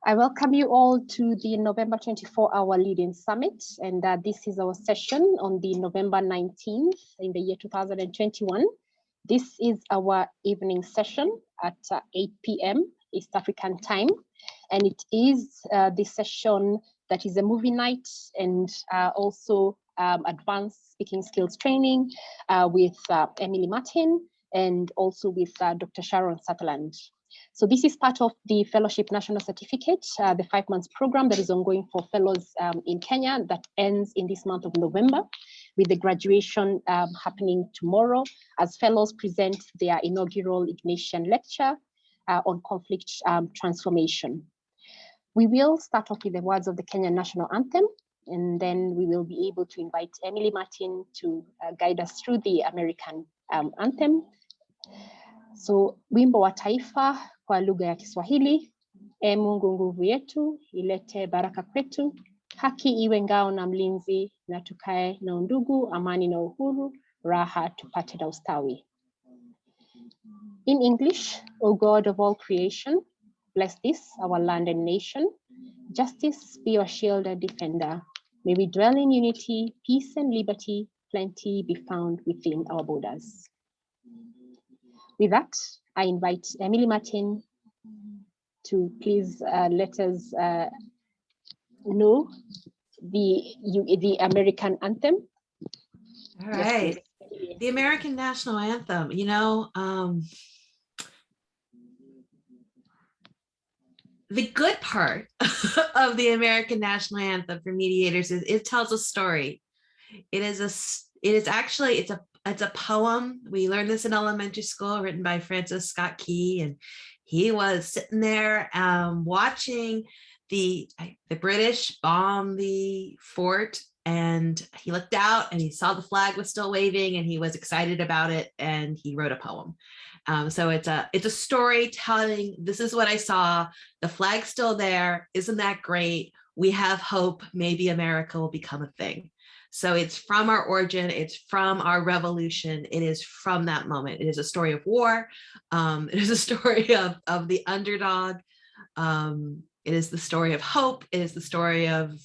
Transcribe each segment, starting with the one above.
I welcome you all to the November 24-hour Leading Summit, and this is our session on the November 19th in the year 2021. This is our evening session at 8 p.m. East African time, and it is the session that is a movie night and also advanced speaking skills training with Emily Martin and also with Dr. Sharon Sutherland. So this is part of the Fellowship National Certificate, the 5 months program that is ongoing for fellows in Kenya that ends in this month of November, with the graduation happening tomorrow as fellows present their inaugural Ignatian lecture on conflict transformation. We will start off with the words of the Kenyan National Anthem, and then we will be able to invite Emily Martin to guide us through the American anthem. So wimbo wa taifa kwa lugha ya Kiswahili. E Mungu nguvu yetu, ilete baraka kwetu, haki iwe ngao na mlinzi, na tukae na undugu, amani na uhuru, raha tupate na ustawi. In English, O God of all creation, bless this, our land and nation. Justice be our shield and defender. May we dwell in unity, peace and liberty, plenty be found within our borders. With that, I invite Emily Martin to please let us know the American anthem. All right, yes, the American national anthem. You know, the good part of the American national anthem for mediators is it tells a story. It's a poem. We learned this in elementary school, written by Francis Scott Key, and he was sitting there watching the British bomb the fort, and he looked out and he saw the flag was still waving, and he was excited about it, and he wrote a poem. So it's a story telling, this is what I saw, the flag's still there, isn't that great? We have hope, maybe America will become a thing. So it's from our origin, it's from our revolution, it is from that moment. It is a story of war, it is a story of the underdog, it is the story of hope, it is the story of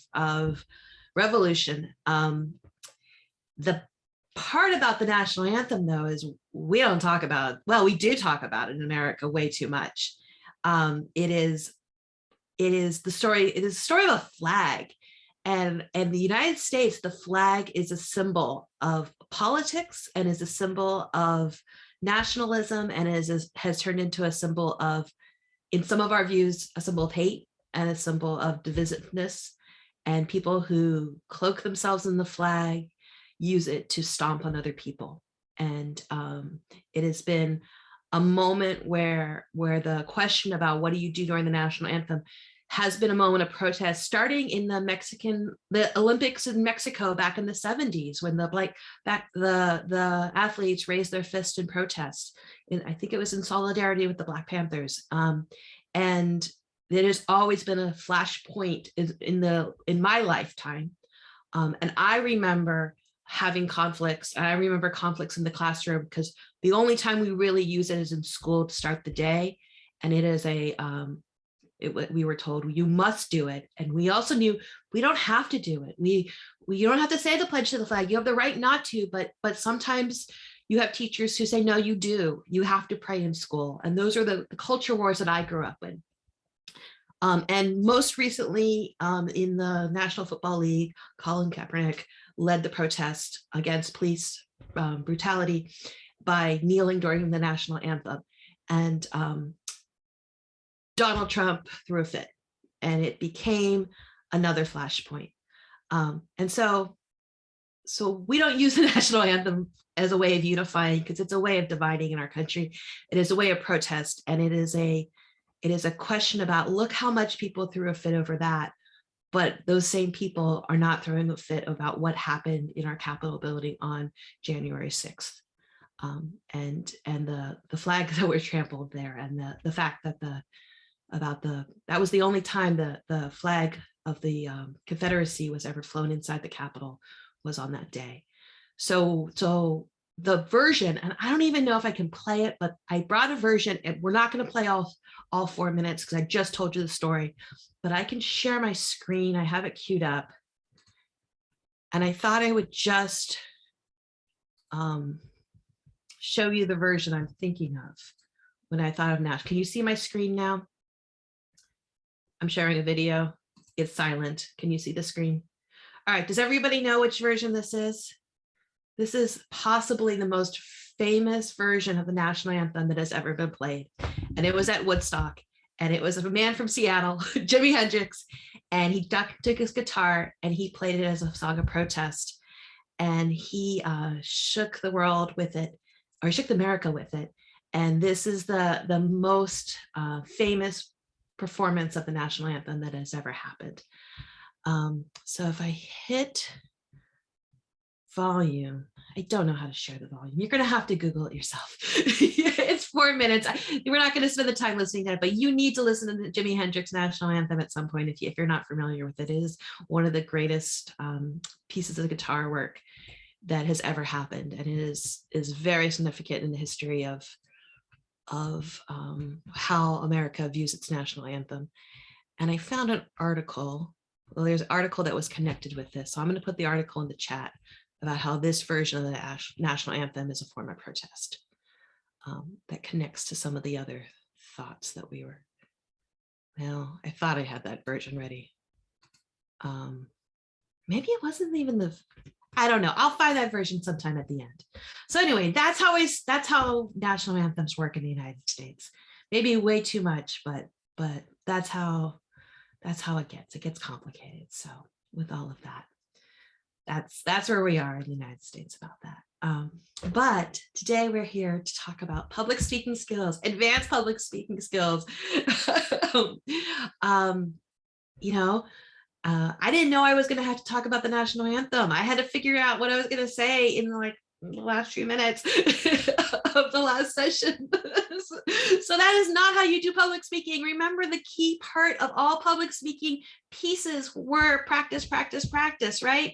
revolution. The part about the national anthem, though, is we don't talk about, well, we do talk about it in America way too much. It is the story of a flag. And in the United States, the flag is a symbol of politics and is a symbol of nationalism, and has turned into a symbol of, in some of our views, a symbol of hate and a symbol of divisiveness. And people who cloak themselves in the flag use it to stomp on other people. And it has been a moment where the question about what do you do during the national anthem has been a moment of protest, starting in the Olympics in Mexico back in the 70s, when the athletes raised their fist in protest. And I think it was in solidarity with the Black Panthers. And there has always been a flashpoint in my lifetime. And I remember having conflicts. I remember conflicts in the classroom, because the only time we really use it is in school to start the day. And it is we were told you must do it, and we also knew we don't have to do it. You don't have to say the pledge to the flag. You have the right not to, but sometimes you have teachers who say no, you do. You have to pray in school, and those are the culture wars that I grew up in. And most recently, in the National Football League, Colin Kaepernick led the protest against police brutality by kneeling during the national anthem, and Donald Trump threw a fit, and it became another flashpoint. And so we don't use the national anthem as a way of unifying, because it's a way of dividing in our country. It is a way of protest, and it is a question about, look how much people threw a fit over that, but those same people are not throwing a fit about what happened in our Capitol building on January 6th. And the flag that were trampled there, and the fact that that was the only time the flag of the Confederacy was ever flown inside the Capitol, was on that day. So the version, and I don't even know if I can play it, but I brought a version, and we're not going to play all 4 minutes because I just told you the story, but I can share my screen. I have it queued up. And I thought I would just show you the version I'm thinking of when I thought of Nash. Can you see my screen now? I'm sharing a video. It's silent. Can you see the screen? All right, does everybody know which version this is? This is possibly the most famous version of the national anthem that has ever been played. And it was at Woodstock. And it was a man from Seattle, Jimi Hendrix, and he took his guitar and he played it as a song of protest. And he shook the world with it, or he shook America with it. And this is the most famous performance of the national anthem that has ever happened. So if I hit volume, I don't know how to share the volume. You're going to have to Google it yourself. It's 4 minutes. We're not going to spend the time listening to it, but you need to listen to the Jimi Hendrix national anthem at some point if you're not familiar with it. It is one of the greatest pieces of guitar work that has ever happened, and it is very significant in the history of how America views its national anthem. And I found an article. Well, there's an article that was connected with this, so I'm going to put the article in the chat about how this version of the national anthem is a form of protest that connects to some of the other thoughts that we were. Well, I thought I had that version ready. Maybe it wasn't even I don't know. I'll find that version sometime at the end. So anyway, that's how national anthems work in the United States. Maybe way too much, but that's how it gets. It gets complicated. So with all of that. That's where we are in the United States about that. But today we're here to talk about public speaking skills, advanced public speaking skills. I didn't know I was going to have to talk about the national anthem. I had to figure out what I was going to say in the last few minutes of the last session. So that is not how you do public speaking. Remember, the key part of all public speaking pieces were practice, practice, practice, right?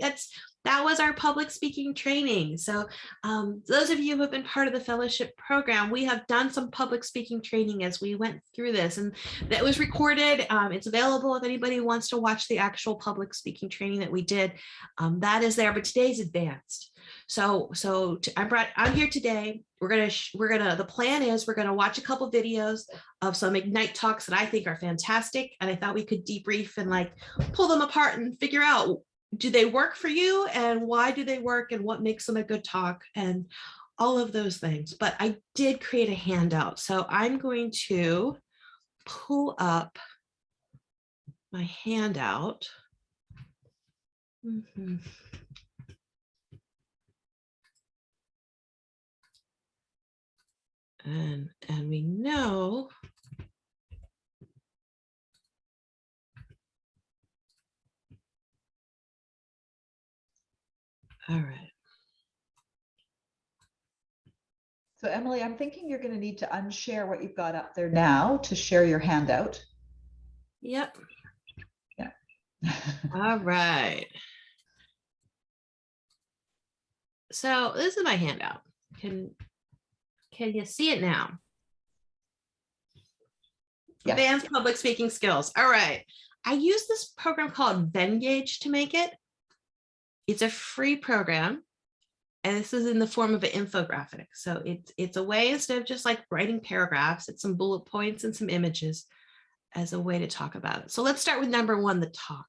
That was our public speaking training. So those of you who have been part of the fellowship program, we have done some public speaking training as we went through this, and that was recorded. It's available if anybody wants to watch the actual public speaking training that we did. That is there, but today's advanced. So I'm here today. The plan is we're gonna watch a couple videos of some Ignite talks that I think are fantastic, and I thought we could debrief and pull them apart and figure out, do they work for you, and why do they work, and what makes them a good talk, and all of those things. But I did create a handout, so I'm going to pull up my handout. And we know all right. So Emily, I'm thinking you're going to need to unshare what you've got up there now to share your handout. Yep. Yeah. All right. So this is my handout. Can you see it now? Yes. Advanced public speaking skills. All right. I use this program called Venngage to make it. It's a free program, and this is in the form of an infographic. So it's a way, instead of just writing paragraphs, it's some bullet points and some images as a way to talk about it. So let's start with number one, the talk.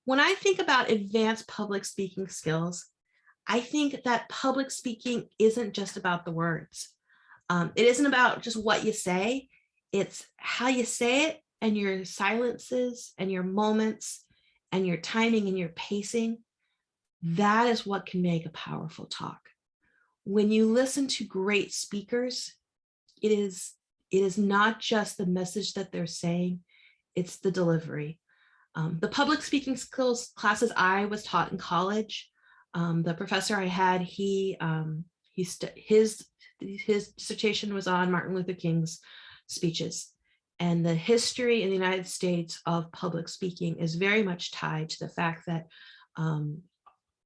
When I think about advanced public speaking skills, I think that public speaking isn't just about the words. It isn't about just what you say. It's how you say it, and your silences and your moments and your timing and your pacing. That is what can make a powerful talk. When you listen to great speakers, it is not just the message that they're saying, it's the delivery. The public speaking skills classes I was taught in college, the professor I had, his dissertation was on Martin Luther King's speeches. And the history in the United States of public speaking is very much tied to the fact that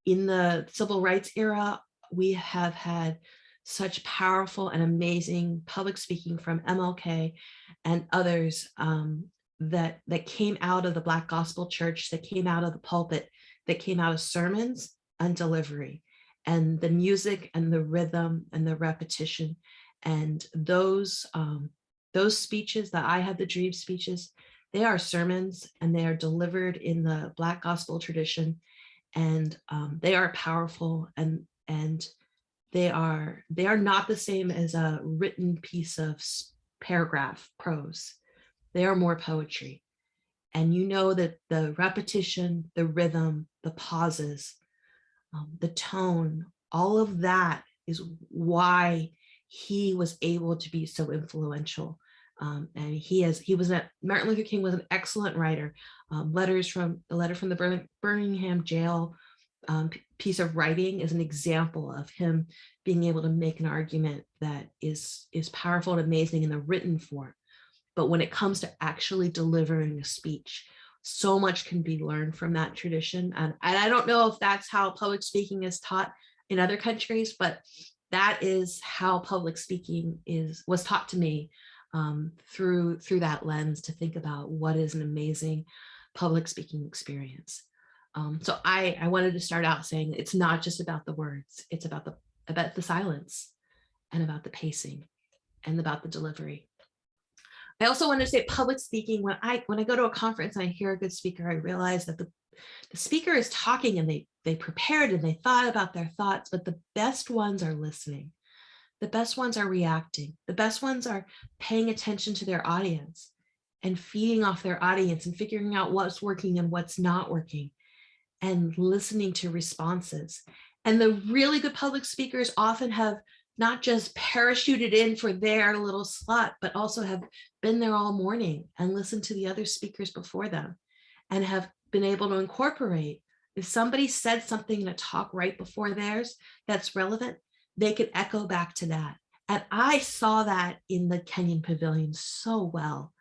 in the civil rights era, we have had such powerful and amazing public speaking from MLK and others that came out of the Black Gospel Church, that came out of the pulpit, that came out of sermons and delivery, and the music and the rhythm and the repetition. And those speeches, the I Have the Dream speeches, they are sermons, and they are delivered in the Black Gospel tradition, and they are powerful, and they are not the same as a written piece of paragraph prose. They are more poetry. And you know that the repetition, the rhythm, the pauses, the tone, all of that is why he was able to be so influential. And Martin Luther King was an excellent writer. A letter from the Birmingham jail piece of writing is an example of him being able to make an argument that is powerful and amazing in the written form. But when it comes to actually delivering a speech, so much can be learned from that tradition. And I don't know if that's how public speaking is taught in other countries, but that is how public speaking was taught to me through that lens, to think about what is an amazing public speaking experience. So I wanted to start out saying it's not just about the words, it's about the silence, and about the pacing, and about the delivery. I also want to say public speaking, when I go to a conference and I hear a good speaker, I realize that the speaker is talking, and they prepared and they thought about their thoughts, but the best ones are listening. The best ones are reacting. The best ones are paying attention to their audience and feeding off their audience and figuring out what's working and what's not working, and listening to responses. And the really good public speakers often have not just parachuted in for their little slot, but also have been there all morning and listened to the other speakers before them, and have been able to incorporate. If somebody said something in a talk right before theirs that's relevant, they could echo back to that. And I saw that in the Kenyan Pavilion so well.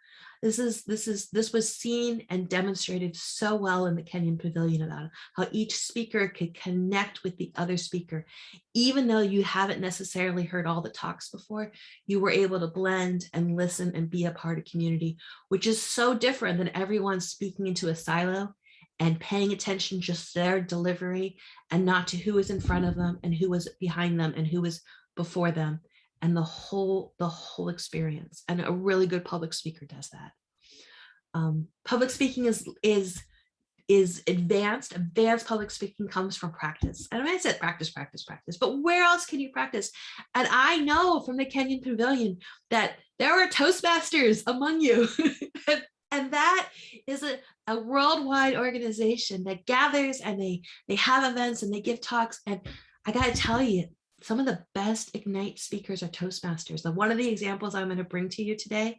This was seen and demonstrated so well in the Kenyan Pavilion, about how each speaker could connect with the other speaker. Even though you haven't necessarily heard all the talks before, you were able to blend and listen and be a part of community, which is so different than everyone speaking into a silo and paying attention just to their delivery and not to who was in front of them and who was behind them and who was before them, and the whole experience. And a really good public speaker does that. Public speaking is advanced. Advanced public speaking comes from practice. And I said practice, but where else can you practice? And I know from the Kenyan Pavilion that there are Toastmasters among you. And that is a worldwide organization that gathers, and they have events and they give talks. And I got to tell you, some of the best Ignite speakers are Toastmasters. And one of the examples I'm going to bring to you today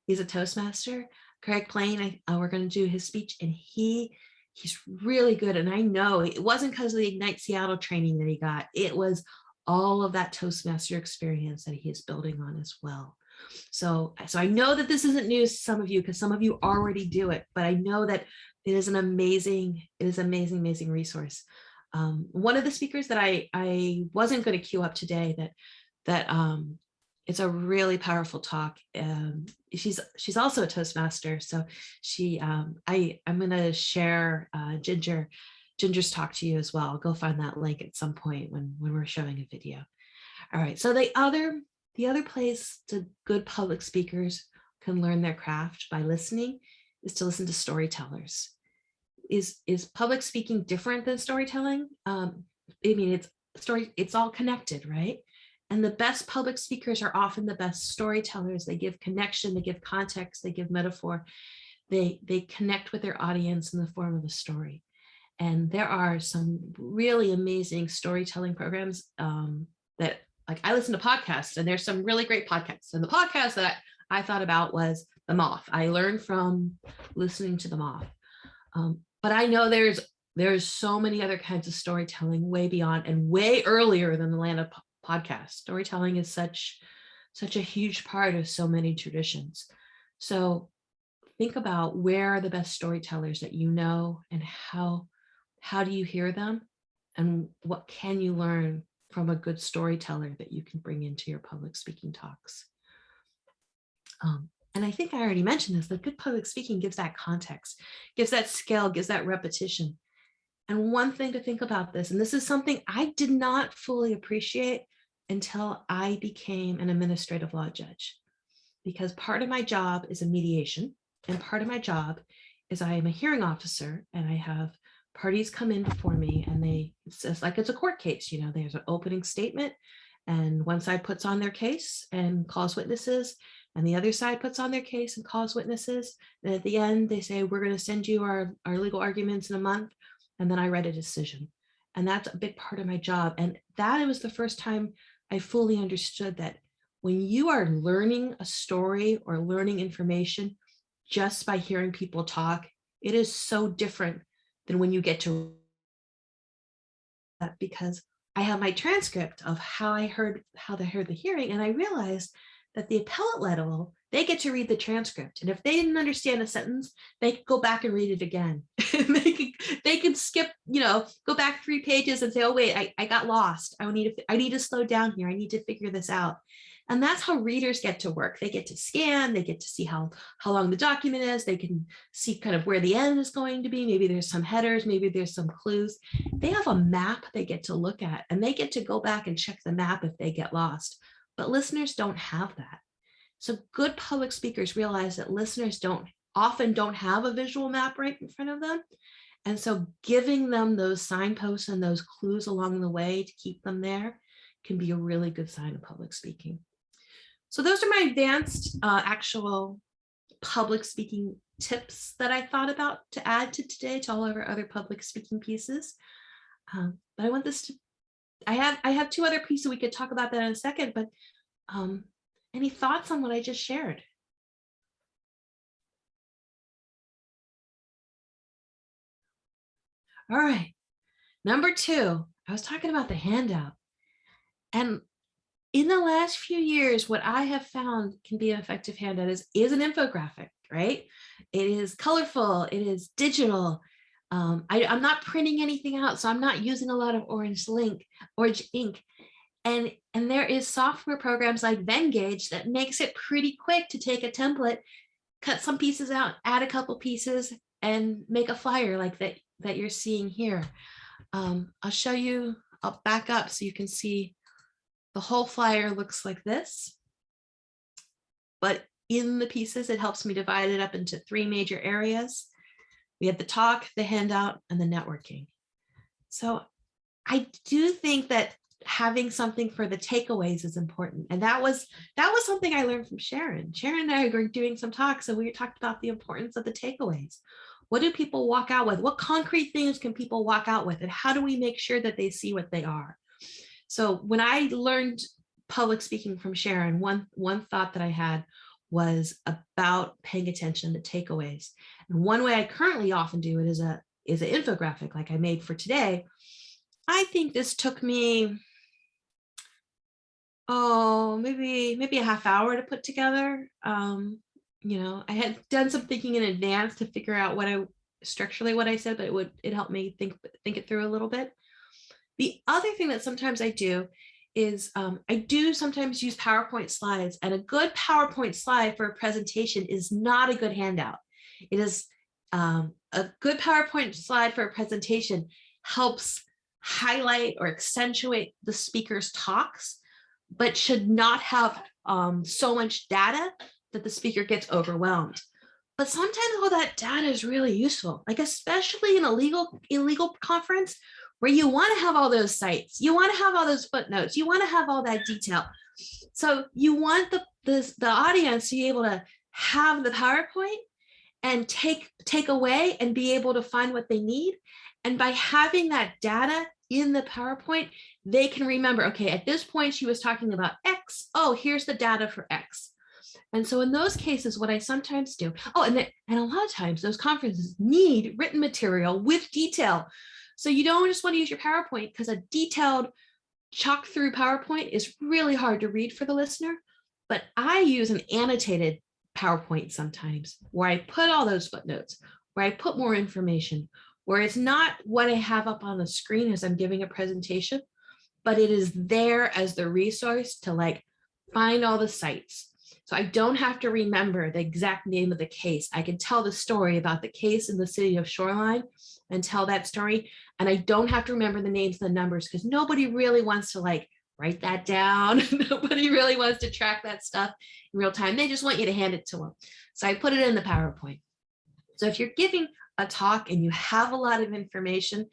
is a Toastmaster. Craig Plain, we're going to do his speech, and he's really good. And I know it wasn't because of the Ignite Seattle training that he got. It was all of that Toastmaster experience that he is building on as well. So I know that this isn't news to some of you, because some of you already do it, but I know that it is an amazing resource. One of the speakers that I wasn't going to queue up today, that it's a really powerful talk. She's also a Toastmaster. So I'm going to share Ginger's talk to you as well. I'll go find that link at some point when we're showing a video. All right. So the other place to good public speakers can learn their craft by listening is to listen to storytellers. Is public speaking different than storytelling? It's all connected, right? And the best public speakers are often the best storytellers. They give connection, they give context, they give metaphor. They connect with their audience in the form of a story. And there are some really amazing storytelling programs that, like, I listen to podcasts, and there's some really great podcasts. And the podcast that I thought about was The Moth. I learned from listening to The Moth. But I know there's so many other kinds of storytelling way beyond and way earlier than the land of podcasts. Storytelling is such a huge part of so many traditions. So think about where are the best storytellers that you know, and how do you hear them, and what can you learn from a good storyteller that you can bring into your public speaking talks. And I think I already mentioned this, but good public speaking gives that context, gives that scale, gives that repetition. And one thing to think about this, and this is something I did not fully appreciate until I became an administrative law judge, because part of my job is a mediation, and part of my job is I am a hearing officer, and I have parties come in before me, and it's like it's a court case, you know, there's an opening statement, and one side puts on their case and calls witnesses, and the other side puts on their case and calls witnesses. And at the end, they say, we're going to send you our legal arguments in a month. And then I read a decision. And that's a big part of my job. And that was the first time I fully understood that when you are learning a story or learning information just by hearing people talk, it is so different than when you get to that, because I have my transcript of how they heard the hearing, and I realized that the appellate level, they get to read the transcript. And if they didn't understand a sentence, they could go back and read it again. they could skip, you know, go back 3 pages and say, oh, wait, I got lost. I need to slow down here. I need to figure this out. And that's how readers get to work. They get to scan, they get to see how long the document is. They can see kind of where the end is going to be. Maybe there's some headers, maybe there's some clues. They have a map they get to look at, and they get to go back and check the map if they get lost. But listeners don't have that. So good public speakers realize that listeners often don't have a visual map right in front of them. And so giving them those signposts and those clues along the way to keep them there can be a really good sign of public speaking. So those are my advanced actual public speaking tips that I thought about to add to today to all of our other public speaking pieces. But I want this to, I have 2 other pieces. We could talk about that in a second, but any thoughts on what I just shared? All right, number 2, I was talking about the handout. And in the last few years, what I have found can be an effective handout is an infographic, right? It is colorful, it is digital. I'm not printing anything out, so I'm not using a lot of orange ink. And there is software programs like Venngage that makes it pretty quick to take a template, cut some pieces out, add a couple pieces, and make a flyer like that you're seeing here. I'll show you, I'll back up so you can see the whole flyer looks like this. But in the pieces, it helps me divide it up into 3 major areas. We have the talk, the handout, and the networking. So I do think that having something for the takeaways is important. And that was something I learned from Sharon. Sharon and I were doing some talks, and we talked about the importance of the takeaways. What do people walk out with? What concrete things can people walk out with? And how do we make sure that they see what they are? So when I learned public speaking from Sharon, one thought that I had was about paying attention to takeaways. And one way I currently often do it is an infographic like I made for today. I think this took me, maybe a half hour to put together. You know, I had done some thinking in advance to figure out structurally what I said, but it helped me think it through a little bit. The other thing that sometimes I do is I do sometimes use PowerPoint slides, and a good PowerPoint slide for a presentation is not a good handout. It is a good PowerPoint slide for a presentation helps highlight or accentuate the speaker's talks, but should not have so much data that the speaker gets overwhelmed. But sometimes all that data is really useful, like especially in a legal conference where you want to have all those sites, you want to have all those footnotes, you want to have all that detail. So you want the audience to be able to have the PowerPoint and take away and be able to find what they need. And by having that data in the PowerPoint, they can remember, okay, at this point she was talking about X. Oh, here's the data for X. And so in those cases, what I sometimes do, and a lot of times those conferences need written material with detail. So you don't just want to use your PowerPoint, because a detailed chalk through PowerPoint is really hard to read for the listener. But I use an annotated PowerPoint sometimes where I put all those footnotes, where I put more information, where it's not what I have up on the screen as I'm giving a presentation, but it is there as the resource to like find all the sites. So I don't have to remember the exact name of the case. I can tell the story about the case in the city of Shoreline and tell that story. And I don't have to remember the names and the numbers because nobody really wants to like write that down. Nobody really wants to track that stuff in real time. They just want you to hand it to them. So I put it in the PowerPoint. So if you're giving a talk and you have a lot of information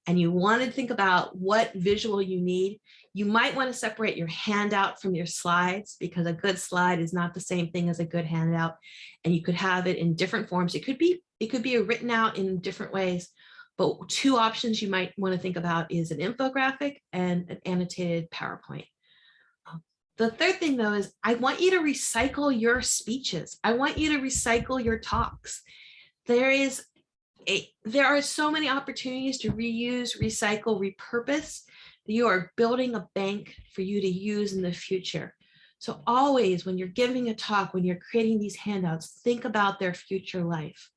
and you want to think about what visual you need, you might want to separate your handout from your slides because a good slide is not the same thing as a good handout. And you could have it in different forms. It could be written out in different ways. But two options you might want to think about is an infographic and an annotated PowerPoint. The third thing though is I want you to recycle your speeches. I want you to recycle your talks. There are so many opportunities to reuse, recycle, repurpose. You are building a bank for you to use in the future. So always when you're giving a talk, when you're creating these handouts, think about their future life,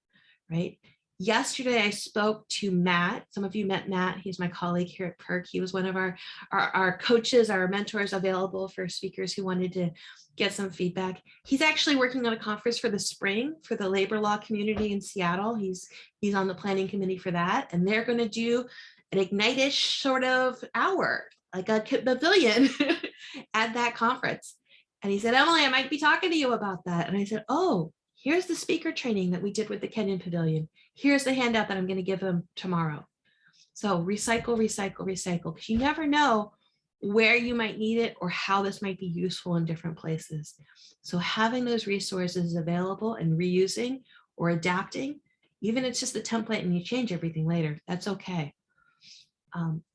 right? Yesterday, I spoke to Matt. Some of you met Matt. He's my colleague here at PERC. He was one of our coaches, our mentors available for speakers who wanted to get some feedback. He's actually working on a conference for the spring for the labor law community in Seattle. He's on the planning committee for that. And they're going to do an Ignite-ish sort of hour, like a pavilion at that conference. And he said, Emily, I might be talking to you about that. And I said, oh, here's the speaker training that we did with the Kenyon Pavilion. Here's the handout that I'm going to give them tomorrow. So recycle, recycle, recycle, because you never know where you might need it or how this might be useful in different places. So having those resources available and reusing or adapting, even if it's just a template and you change everything later, that's okay.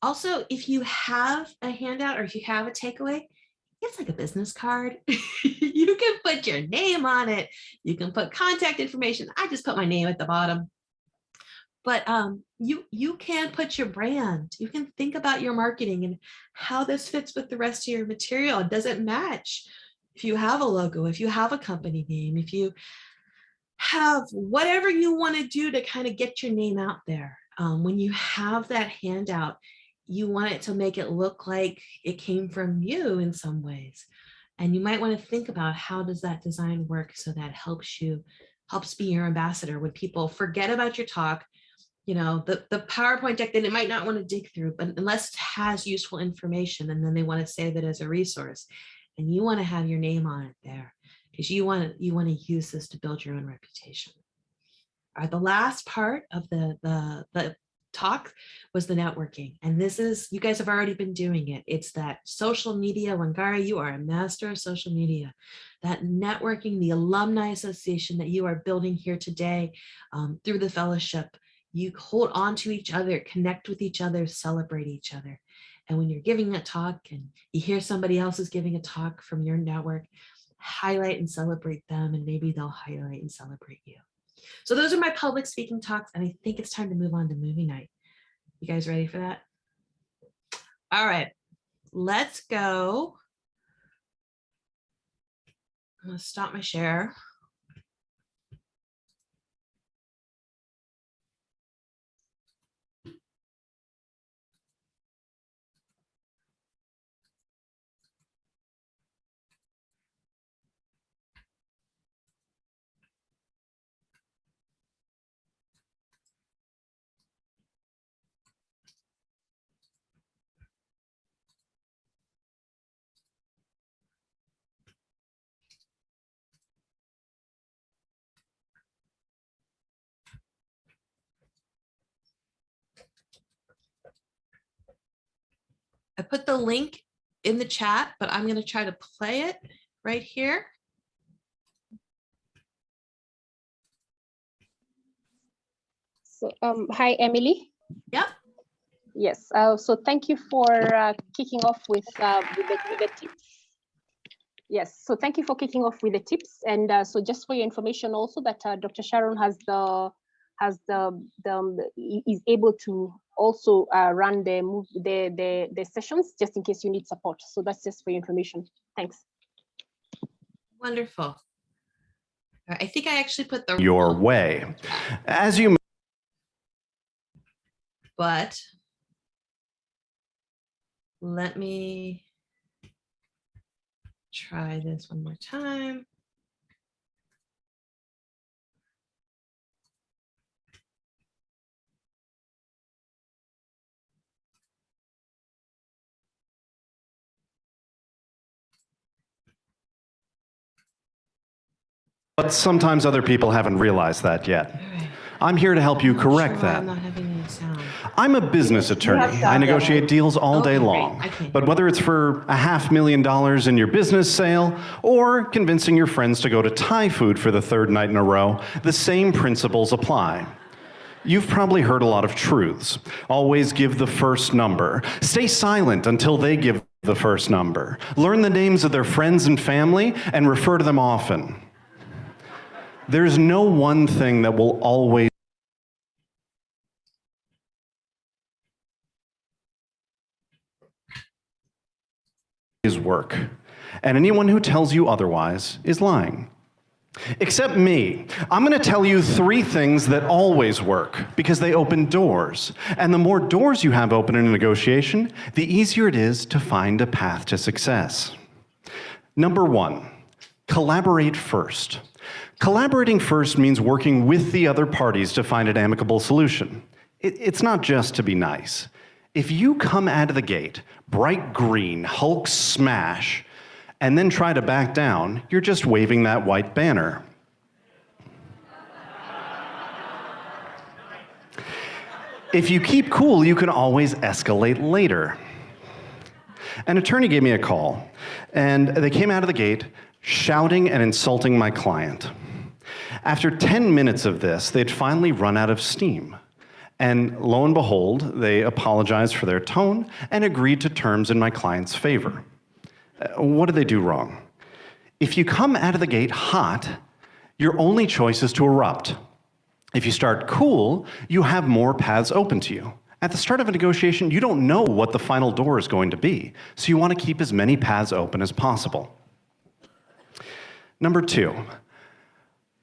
Also, if you have a handout or if you have a takeaway, it's like a business card. You can put your name on it. You can put contact information. I just put my name at the bottom. But you can put your brand. You can think about your marketing and how this fits with the rest of your material. Does it match? If you have a logo, if you have a company name, if you have whatever you want to do to kind of get your name out there. When you have that handout, you want it to make it look like it came from you in some ways. And you might want to think about how does that design work so that helps be your ambassador. When people forget about your talk, you know, the PowerPoint deck, then it might not want to dig through, but unless it has useful information, and then they want to save it as a resource. And you want to have your name on it there because you want to use this to build your own reputation. The last part of the talk was the networking. And this is, you guys have already been doing it. It's that social media. Wangari, you are a master of social media. That networking, the alumni association that you are building here today through the fellowship, you hold on to each other, connect with each other, celebrate each other. And when you're giving a talk and you hear somebody else is giving a talk from your network, highlight and celebrate them, and maybe they'll highlight and celebrate you. So those are my public speaking talks, and I think it's time to move on to movie night. You guys ready for that? All right, let's go. I'm gonna stop my share. I put the link in the chat, but I'm going to try to play it right here. So, hi, Emily. Yep. Yes. So thank you for kicking off with the tips. Yes. So thank you for kicking off with the tips. And so just for your information, also that Dr. Sharon is able to also run the sessions just in case you need support. So that's just for your information. Thanks. Wonderful. I think I actually put the your way. As you but Let me try this one more time. But sometimes other people haven't realized that yet. All right. I'm here to help you correct Sure why that. I'm not having any sound. I'm a business attorney. have sound, I negotiate Emily. deals all day Okay, great. long. Okay. But whether it's for $500,000 in your business sale or convincing your friends to go to Thai food for the third night in a row, the same principles apply. You've probably heard a lot of truths. Always give the first number. Stay silent until they give the first number. Learn the names of their friends and family and refer to them often. There's no one thing that will always work, and anyone who tells you otherwise is lying. Except me. I'm going to tell you 3 things that always work because they open doors. And the more doors you have open in a negotiation, the easier it is to find a path to success. Number 1, collaborate first. Collaborating first means working with the other parties to find an amicable solution. It's not just to be nice. If you come out of the gate, bright green, Hulk smash, and then try to back down, you're just waving that white banner. If you keep cool, you can always escalate later. An attorney gave me a call, and they came out of the gate shouting and insulting my client. After 10 minutes of this, they'd finally run out of steam. And lo and behold, they apologized for their tone and agreed to terms in my client's favor. What did they do wrong? If you come out of the gate hot, your only choice is to erupt. If you start cool, you have more paths open to you. At the start of a negotiation, you don't know what the final door is going to be, so you want to keep as many paths open as possible. Number 2,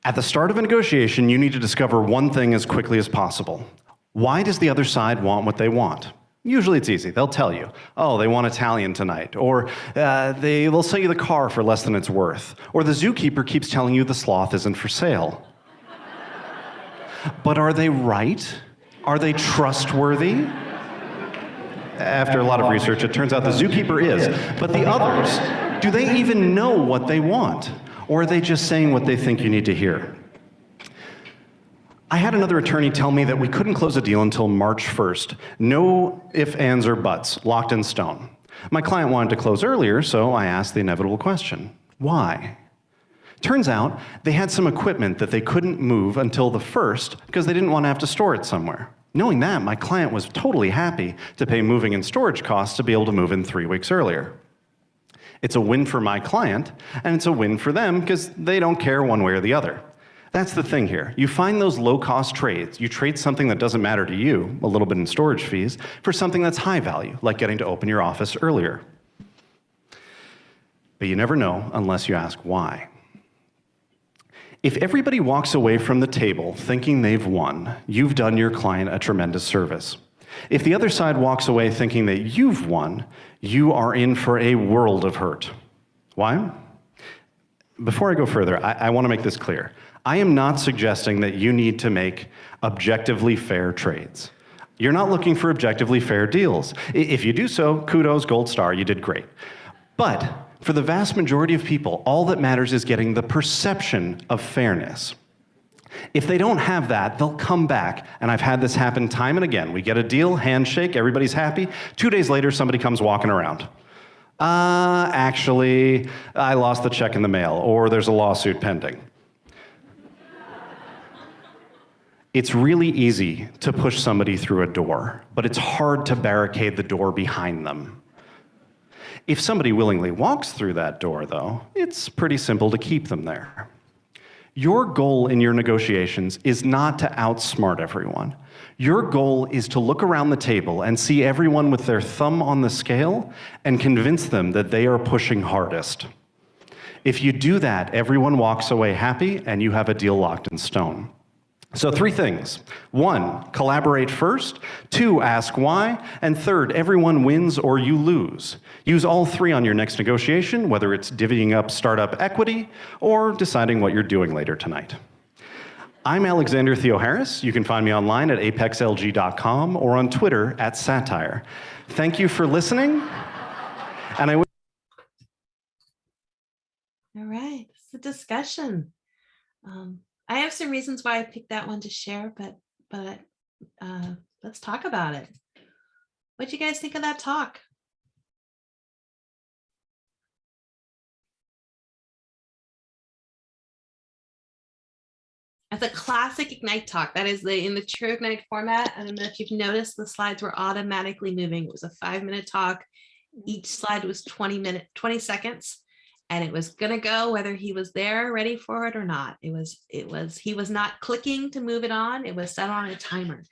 at the start of a negotiation, you need to discover one thing as quickly as possible. Why does the other side want what they want? Usually it's easy. They'll tell you, oh, they want Italian tonight, or they'll sell you the car for less than it's worth, or the zookeeper keeps telling you the sloth isn't for sale. But are they right? Are they trustworthy? After a lot of research, it turns out the zookeeper is, but the others, do they even know what they want? Or are they just saying what they think you need to hear? I had another attorney tell me that we couldn't close a deal until March 1st. No ifs, ands, or buts, locked in stone. My client wanted to close earlier, so I asked the inevitable question, why? Turns out they had some equipment that they couldn't move until the 1st because they didn't want to have to store it somewhere. Knowing that, my client was totally happy to pay moving and storage costs to be able to move in 3 weeks earlier. It's a win for my client, and it's a win for them because they don't care one way or the other. That's the thing here. You find those low-cost trades. You trade something that doesn't matter to you, a little bit in storage fees, for something that's high value, like getting to open your office earlier. But you never know unless you ask why. If everybody walks away from the table thinking they've won, you've done your client a tremendous service. If the other side walks away thinking that you've won, you are in for a world of hurt. Why? Before I go further, I want to make this clear. I am not suggesting that you need to make objectively fair trades. You're not looking for objectively fair deals. If you do so, kudos, gold star, you did great. But for the vast majority of people, all that matters is getting the perception of fairness. If they don't have that, they'll come back, and I've had this happen time and again. We get a deal, handshake, everybody's happy. 2 days later, somebody comes walking around. Actually, I lost the check in the mail, or there's a lawsuit pending. It's really easy to push somebody through a door, but it's hard to barricade the door behind them. If somebody willingly walks through that door, though, it's pretty simple to keep them there. Your goal in your negotiations is not to outsmart everyone. Your goal is to look around the table and see everyone with their thumb on the scale and convince them that they are pushing hardest. If you do that, everyone walks away happy and you have a deal locked in stone. So 3 things. 1, collaborate first. 2, ask why. And 3rd, everyone wins or you lose. Use all 3 on your next negotiation, whether it's divvying up startup equity or deciding what you're doing later tonight. I'm Alexander Theo Harris. You can find me online at apexlg.com or on Twitter at Satire. Thank you for listening. And I All right, it's a discussion. I have some reasons why I picked that one to share, but let's talk about it. What'd you guys think of that talk? That's a classic Ignite talk. That is in the true Ignite format. I don't know if you've noticed, the slides were automatically moving. It was a 5-minute talk. Each slide was 20 seconds. And it was gonna go whether he was there ready for it or not. He was not clicking to move it on. It was set on a timer.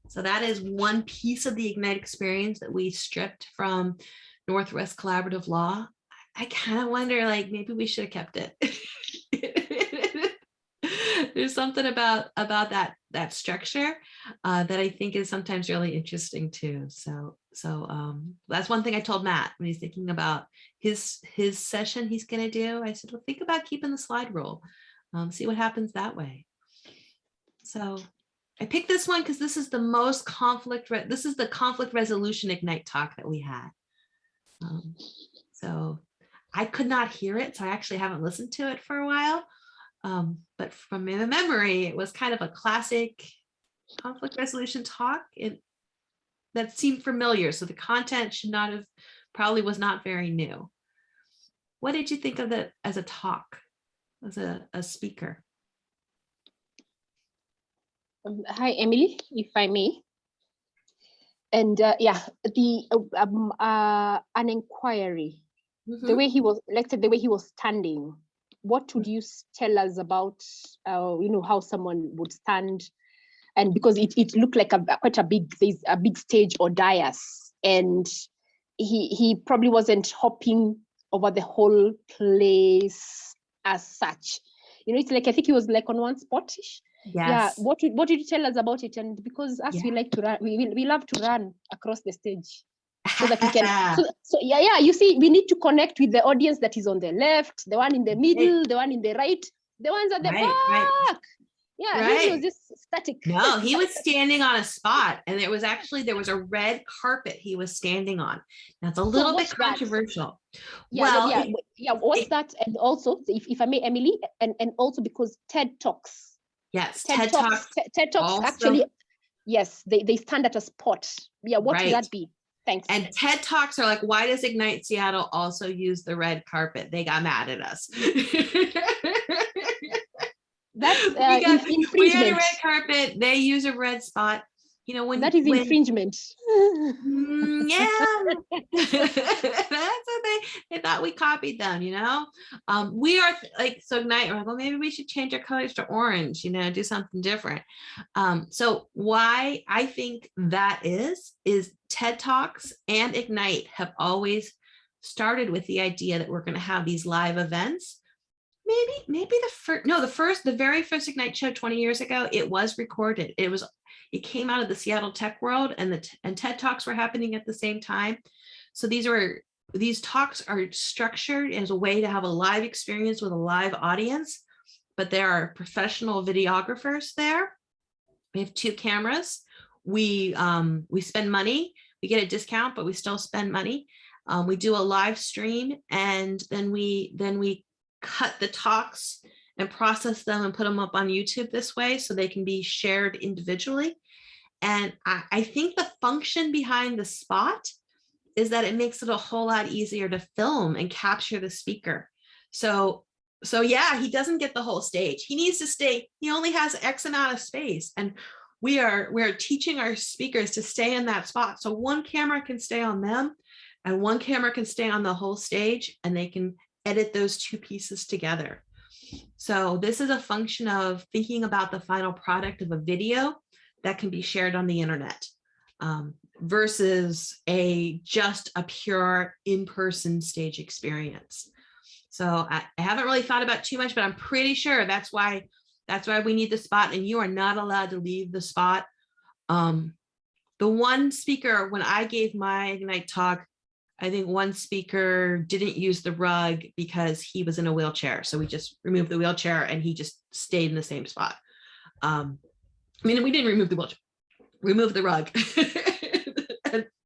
So that is one piece of the Ignite experience that we stripped from Northwest Collaborative Law. I kind of wonder, like, maybe we should have kept it. There's something about that structure that I think is sometimes really interesting too. So that's one thing I told Matt when he's thinking about his session he's going to do. I said, well, think about keeping the slide rule, see what happens that way. So I picked this one because this is the most this is the conflict resolution Ignite talk that we had. So I could not hear it, so I actually haven't listened to it for a while. But from the memory, it was kind of a classic conflict resolution talk that seemed familiar. So the content probably was not very new. What did you think of it as a talk, as a speaker? Hi, Emily, if I may. And yeah, an inquiry, the way he was elected, the way he was standing. What would you tell us about, how someone would stand? And because it looked like there's a big stage or dais, and he probably wasn't hopping over the whole place as such. It's like, I think he was like on one spot-ish. Yes. Yeah. What did you tell us about it? And because we like to run, we love to run across the stage. So that we can, you see, we need to connect with the audience that is on the left, the one in the middle, the one in the right, the ones at the back. Right. Yeah, he was just static. No, he was standing on a spot, and there was a red carpet he was standing on. That's a little bit controversial. What's that? And also, if I may, Emily, and also because TED Talks. Yes, TED Talks also, actually, yes, they stand at a spot. Yeah, what would that be? Thanks. And TED Talks are like, why does Ignite Seattle also use the red carpet? They got mad at us. That's infringement. We had a red carpet. They use a red spot. That is infringement. Yeah, that's what they thought we copied them. We are like, so Ignite. We're like, well, maybe we should change our colors to orange. Do something different. So why I think that is TED Talks and Ignite have always started with the idea that we're going to have these live events. Maybe the very first Ignite show 20 years ago, it was recorded. It came out of the Seattle tech world, and TED Talks were happening at the same time. So these talks are structured as a way to have a live experience with a live audience, but there are professional videographers there. We have 2 cameras. We spend money. We get a discount, but we still spend money. We do a live stream, and then we cut the talks and process them and put them up on YouTube this way so they can be shared individually. And I think the function behind the spot is that it makes it a whole lot easier to film and capture the speaker. So yeah, he doesn't get the whole stage. He needs to stay, he only has X amount of space. And we're teaching our speakers to stay in that spot. So one camera can stay on them and one camera can stay on the whole stage, and they can edit those 2 pieces together. So this is a function of thinking about the final product of a video that can be shared on the internet versus just a pure in-person stage experience. So I haven't really thought about too much, but I'm pretty sure that's why That's why we need the spot, and you are not allowed to leave the spot. The one speaker, when I gave my Ignite talk, I think one speaker didn't use the rug because he was in a wheelchair. So we just removed the wheelchair and he just stayed in the same spot. I mean, we didn't remove the wheelchair, remove the rug.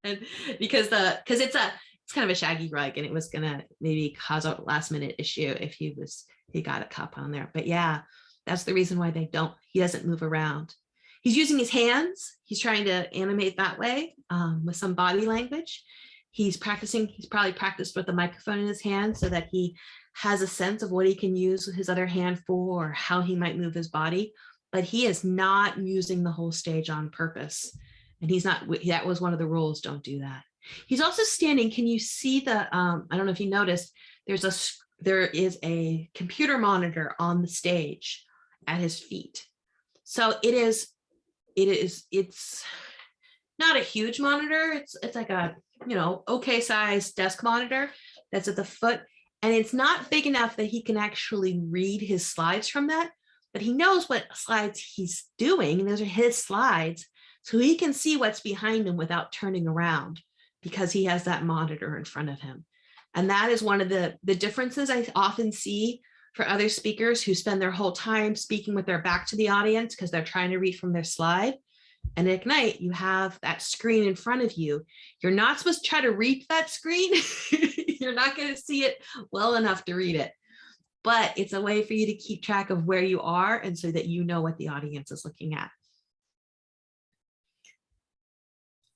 and because it's kind of a shaggy rug, and it was gonna maybe cause a last minute issue if he got a cup on there. But yeah, that's the reason why he doesn't move around. He's using his hands. He's trying to animate that way with some body language. He's practicing. He's probably practiced with the microphone in his hand so that he has a sense of what he can use his other hand for, or how he might move his body. But he is not using the whole stage on purpose. And he's not, that was one of the rules, don't do that. He's also standing. Can you see the, I don't know if you noticed, there is a computer monitor on the stage at his feet. So it's not a huge monitor. It's like a, okay size desk monitor that's at the foot. And it's not big enough that he can actually read his slides from that, but he knows what slides he's doing. And those are his slides. So he can see what's behind him without turning around because he has that monitor in front of him. And that is one of the differences I often see for other speakers who spend their whole time speaking with their back to the audience because they're trying to read from their slide. And at Ignite, you have that screen in front of you. You're not supposed to try to read that screen. You're not going to see it well enough to read it. But it's a way for you to keep track of where you are and so that you know what the audience is looking at.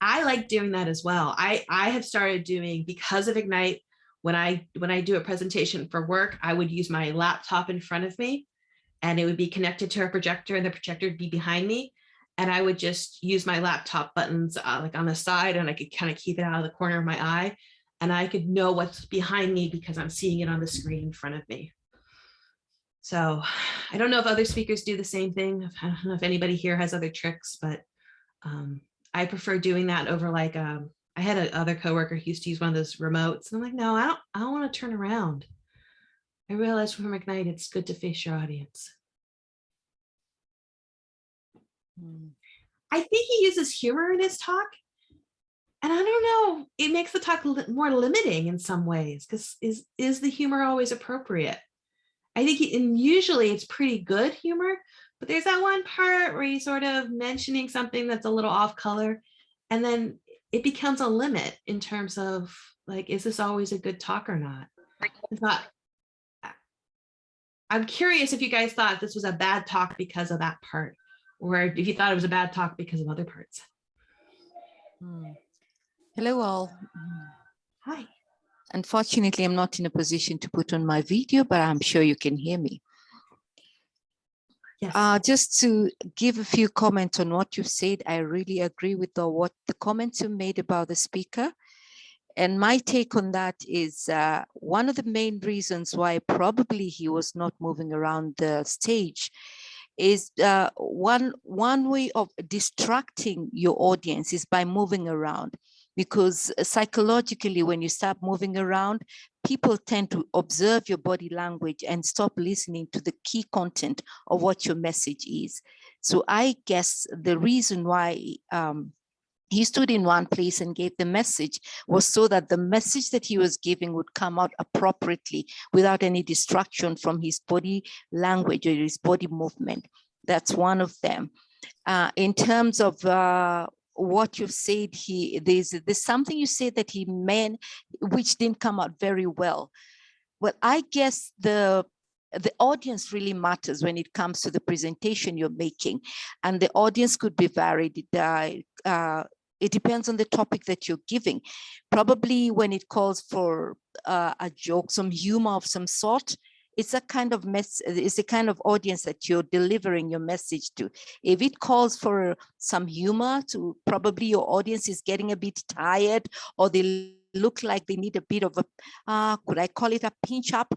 I like doing that as well. I have started doing, because of Ignite, when I do a presentation for work, I would use my laptop in front of me and it would be connected to a projector and the projector would be behind me. And I would just use my laptop buttons like on the side, and I could kind of keep it out of the corner of my eye. And I could know what's behind me because I'm seeing it on the screen in front of me. So I don't know if other speakers do the same thing. I don't know if anybody here has other tricks, but I prefer doing that over like, I had another coworker who used to use one of those remotes. And I'm like, no, I don't want to turn around. I realized from Ignite, it's good to face your audience. I think he uses humor in his talk. And I don't know, it makes the talk more limiting in some ways, because is the humor always appropriate? I think and usually it's pretty good humor, but there's that one part where he's sort of mentioning something that's a little off color, and then it becomes a limit in terms of like, is this always a good talk or not? I'm curious if you guys thought this was a bad talk because of that part, or if you thought it was a bad talk because of other parts. Hello all. Hi. Unfortunately, I'm not in a position to put on my video, but I'm sure you can hear me. Yes. Just to give a few comments on what you've said, I really agree with what the comments you made about the speaker. And my take on that is one of the main reasons why probably he was not moving around the stage is one way of distracting your audience is by moving around. Because psychologically, when you start moving around, people tend to observe your body language and stop listening to the key content of what your message is. So I guess the reason why he stood in one place and gave the message was so that the message that he was giving would come out appropriately without any distraction from his body language or his body movement. That's one of them. In terms of what you've said, there's something you said that he meant, which didn't come out very well. Well, I guess the audience really matters when it comes to the presentation you're making, and the audience could be varied. It depends on the topic that you're giving. Probably when it calls for a joke, some humor of some sort, it's a kind of it's the kind of audience that you're delivering your message to. If it calls for some humor, to probably your audience is getting a bit tired, or they look like they need a bit of a, could I call it a pinch up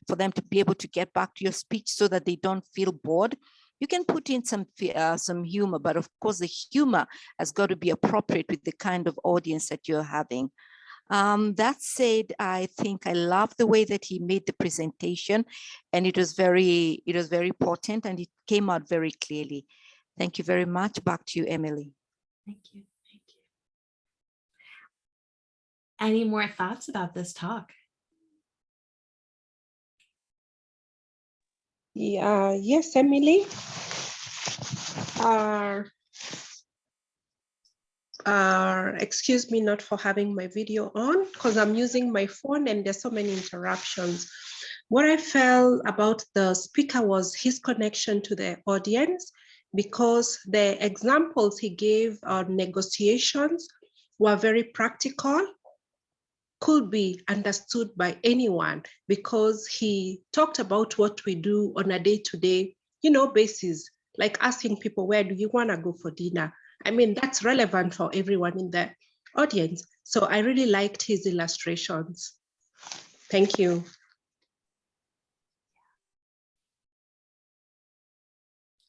for them to be able to get back to your speech so that they don't feel bored. You can put in some humor, but of course the humor has got to be appropriate with the kind of audience that you're having. That said, I think I love the way that he made the presentation, and it was very important, and it came out very clearly. Thank you very much. Back to you, Emily. Thank you. Thank you. Any more thoughts about this talk? Yeah, yes, Emily. Excuse me not for having my video on because I'm using my phone and there's so many interruptions. What I felt about the speaker was his connection to the audience, because the examples he gave on negotiations were very practical, could be understood by anyone, because he talked about what we do on a day-to-day, basis, like asking people, where do you want to go for dinner? I mean, that's relevant for everyone in the audience. So I really liked his illustrations. Thank you.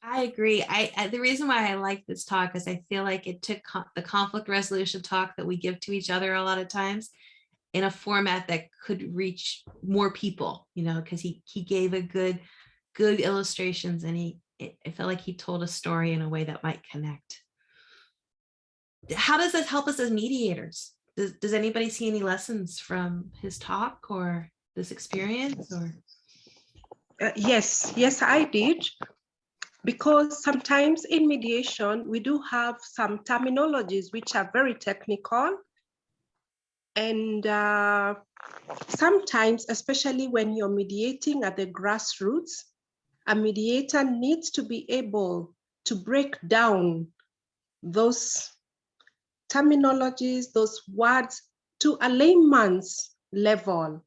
I agree. The reason why I like this talk is I feel like it took the conflict resolution talk that we give to each other a lot of times in a format that could reach more people, because he gave a good illustrations, and I felt like he told a story in a way that might connect. How does this help us as mediators? Does anybody see any lessons from his talk or this experience? Or Yes, I did. Because sometimes in mediation, we do have some terminologies which are very technical. And sometimes, especially when you're mediating at the grassroots, a mediator needs to be able to break down those terminologies, those words to a layman's level.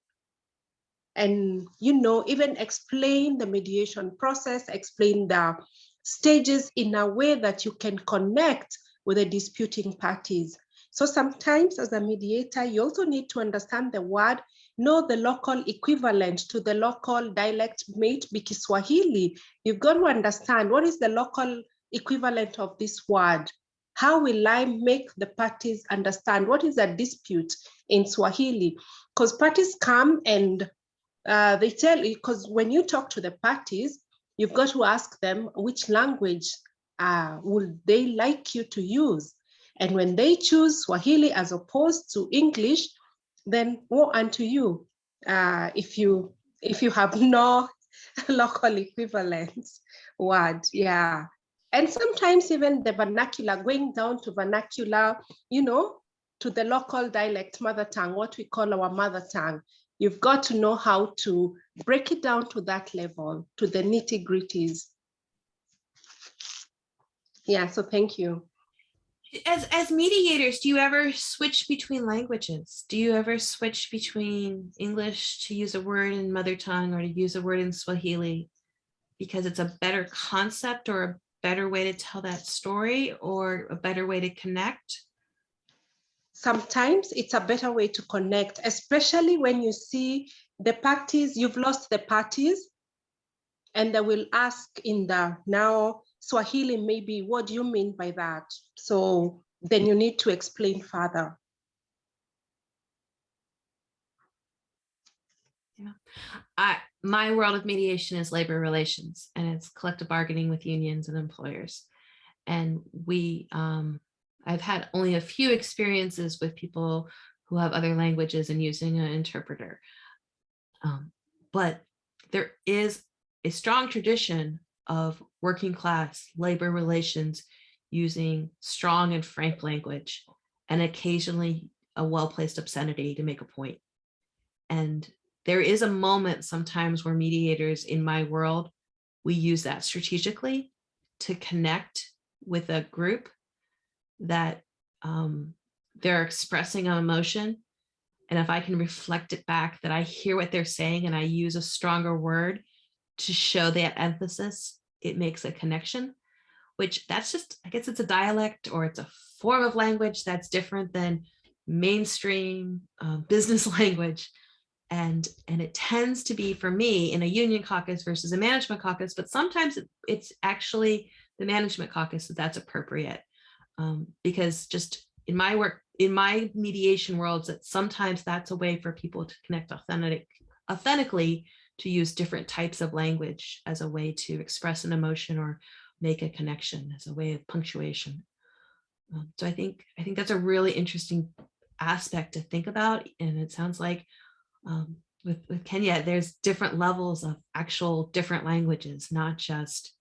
And, even explain the mediation process, explain the stages in a way that you can connect with the disputing parties. So sometimes as a mediator, you also need to understand the word, know the local equivalent to the local dialect, may be Kiswahili. You've got to understand what is the local equivalent of this word. How will I make the parties understand what is a dispute in Swahili? Because parties come and they tell you, because when you talk to the parties, you've got to ask them which language would they like you to use. And when they choose Swahili as opposed to English, then woe unto you if you have no local equivalent word. Yeah. And sometimes even the vernacular, going down to vernacular, to the local dialect, mother tongue, what we call our mother tongue. You've got to know how to break it down to that level, to the nitty-gritties. Yeah, so thank you. As mediators, do you ever switch between languages? Do you ever switch between English to use a word in mother tongue or to use a word in Swahili because it's a better concept or a better way to tell that story or a better way to connect? Sometimes it's a better way to connect, especially when you see the parties, you've lost the parties, and they will ask in the now Swahili, maybe, what do you mean by that? So then you need to explain further. Yeah. My world of mediation is labor relations, and it's collective bargaining with unions and employers. And I've had only a few experiences with people who have other languages and using an interpreter. But there is a strong tradition of working class labor relations using strong and frank language and occasionally a well-placed obscenity to make a point. And there is a moment sometimes where mediators in my world, we use that strategically to connect with a group that they're expressing an emotion. And if I can reflect it back, that I hear what they're saying and I use a stronger word to show that emphasis, it makes a connection, which that's just, I guess it's a dialect or it's a form of language that's different than mainstream business language. And it tends to be, for me, in a union caucus versus a management caucus, but sometimes it's actually the management caucus that's appropriate. Because just in my work in my mediation worlds, that sometimes that's a way for people to connect authentically, to use different types of language as a way to express an emotion or make a connection, as a way of punctuation. So I think that's a really interesting aspect to think about. And it sounds like with Kenya, there's different levels of actual different languages, not just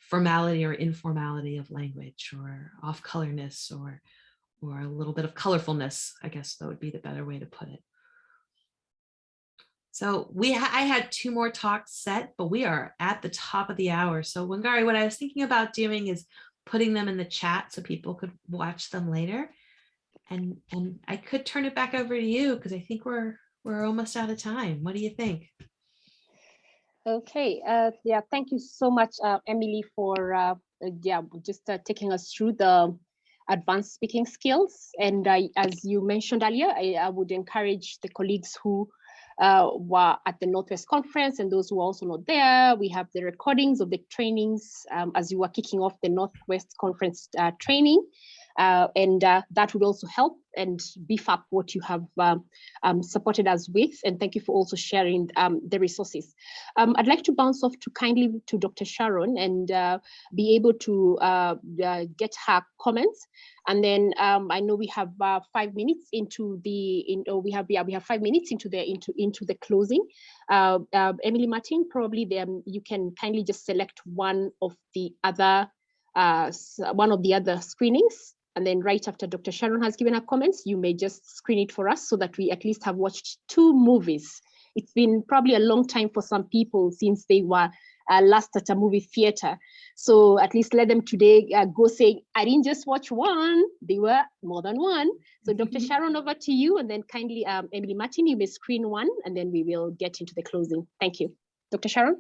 formality or informality of language, or off-colorness, or a little bit of colorfulness. I guess that would be the better way to put it. So I had 2 more talks set, but we are at the top of the hour. So Wangari, what I was thinking about doing is putting them in the chat so people could watch them later. And I could turn it back over to you, because I think we're almost out of time. What do you think? Okay, yeah, thank you so much, Emily, for just taking us through the advanced speaking skills. And as you mentioned earlier, I would encourage the colleagues who were at the Northwest Conference and those who are also not there. We have the recordings of the trainings as you were kicking off the Northwest Conference training. And that would also help and beef up what you have supported us with. And thank you for also sharing the resources. I'd like to bounce off to Dr. Sharon and be able to get her comments. And then I know we have 5 minutes into the we have 5 minutes into the closing. Emily Martin, probably you can kindly just select one of the other screenings. And then right after Dr. Sharon has given her comments, you may just screen it for us so that we at least have watched 2 movies. It's been probably a long time for some people since they were last at a movie theater. So at least let them today go saying, I didn't just watch one, they were more than one. So Dr. Sharon, over to you. And then kindly, Emily Martin, you may screen one, and then we will get into the closing. Thank you. Dr. Sharon?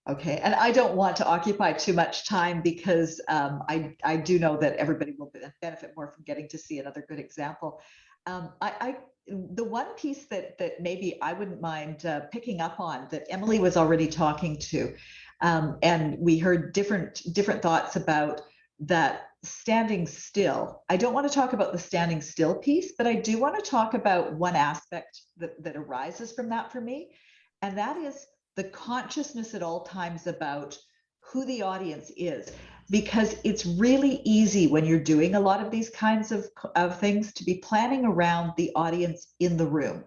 Okay, and I don't want to occupy too much time, because I do know that everybody will benefit more from getting to see another good example. The one piece that maybe I wouldn't mind picking up on, that Emily was already talking to, and we heard different thoughts about that standing still. I don't want to talk about the standing still piece, but I do want to talk about one aspect that arises from that for me, and that is the consciousness at all times about who the audience is, because it's really easy when you're doing a lot of these kinds of things to be planning around the audience in the room.